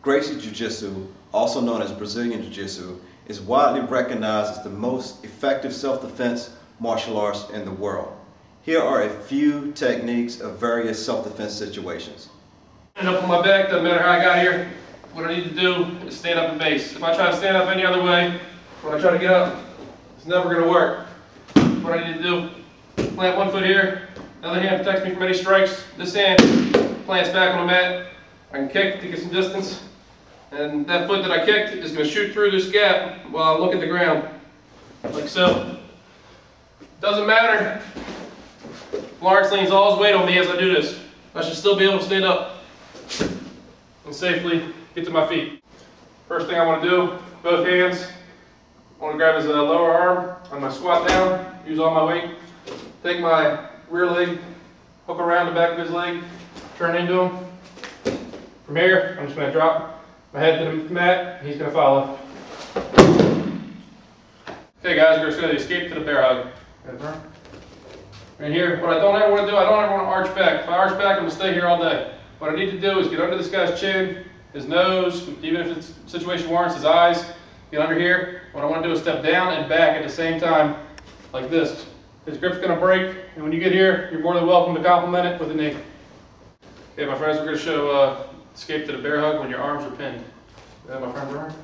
Gracie Jiu-Jitsu, also known as Brazilian Jiu-Jitsu, is widely recognized as the most effective self-defense martial arts in the world. Here are a few techniques of various self-defense situations. Stand up on my back, doesn't matter how I got here. What I need to do is stand up in base. If I try to stand up any other way, when I try to get up, it's never going to work. What I need to do, plant one foot here, the other hand protects me from any strikes. This hand plants back on the mat. I can kick to get some distance. And that foot that I kicked is going to shoot through this gap while I look at the ground, like so. Doesn't matter. Lawrence leans all his weight on me as I do this. I should still be able to stand up and safely get to my feet. First thing I want to do, both hands, I want to grab his lower arm on my squat down, use all my weight, take my rear leg, hook around the back of his leg, turn into him. From here, I'm just going to drop my head to the mat, he's going to follow. Okay guys, we're just going to escape to the bear hug. Right here, what I don't ever want to do, I don't ever want to arch back. If I arch back, I'm going to stay here all day. What I need to do is get under this guy's chin, his nose, even if the situation warrants, his eyes, get under here. What I want to do is step down and back at the same time, like this. His grip's going to break, and when you get here, you're more than welcome to complement it with a knee. Okay, my friends, we're going to show escape to the bear hug when your arms are pinned. My friend Brian.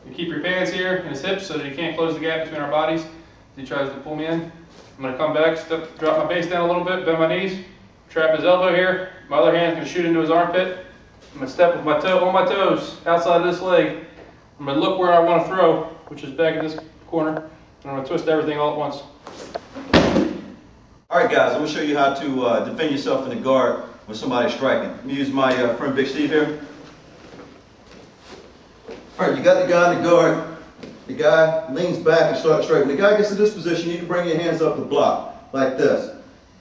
You keep your hands here in his hips so that he can't close the gap between our bodies as he tries to pull me in. I'm going to come back, drop my base down a little bit, bend my knees, trap his elbow here. My other hand's going to shoot into his armpit. I'm going to step with my toe on my toes outside of this leg. I'm going to look where I want to throw, which is back in this corner, and I'm going to twist everything all at once. Alright guys, I'm going to show you how to defend yourself in the guard when somebody's striking. Let me use my friend Big Steve here. Alright, you got the guy in the guard. The guy leans back and starts striking. When the guy gets to this position, you need to bring your hands up to block, like this.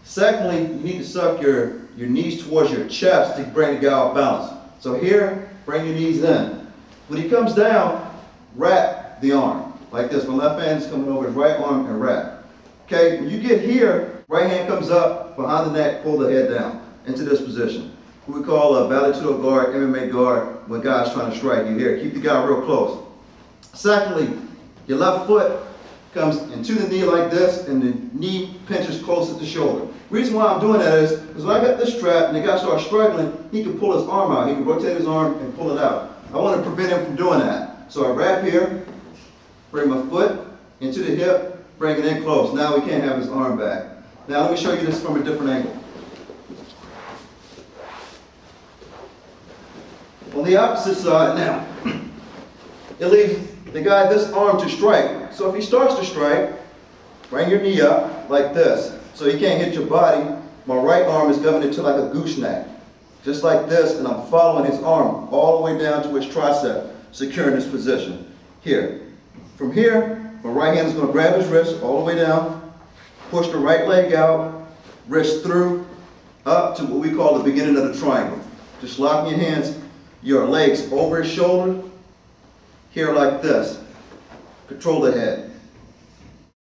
Secondly, you need to suck your knees towards your chest to bring the guy off balance. So here, bring your knees in. When he comes down, wrap the arm, like this. My left hand is coming over his right arm and wrap. Okay, when you get here, right hand comes up, behind the neck, pull the head down into this position. We call a Vale Tudo guard, MMA guard, when guys trying to strike you here. Keep the guy real close. Secondly, your left foot comes into the knee like this, and the knee pinches close at the shoulder. The reason why I'm doing that is because when I got this strap and the guy starts struggling, he can pull his arm out. He can rotate his arm and pull it out. I want to prevent him from doing that. So I wrap here, bring my foot into the hip, bring it in close. Now we can't have his arm back. Now let me show you this from a different angle. On the opposite side now, it leaves the guy this arm to strike. So if he starts to strike, bring your knee up like this so he can't hit your body. My right arm is coming into like a gooseneck, just like this, and I'm following his arm all the way down to his tricep, securing this position. Here. From here, my right hand is going to grab his wrist all the way down, push the right leg out, wrist through, up to what we call the beginning of the triangle. Just locking your hands, your legs over his shoulder, here like this. Control the head.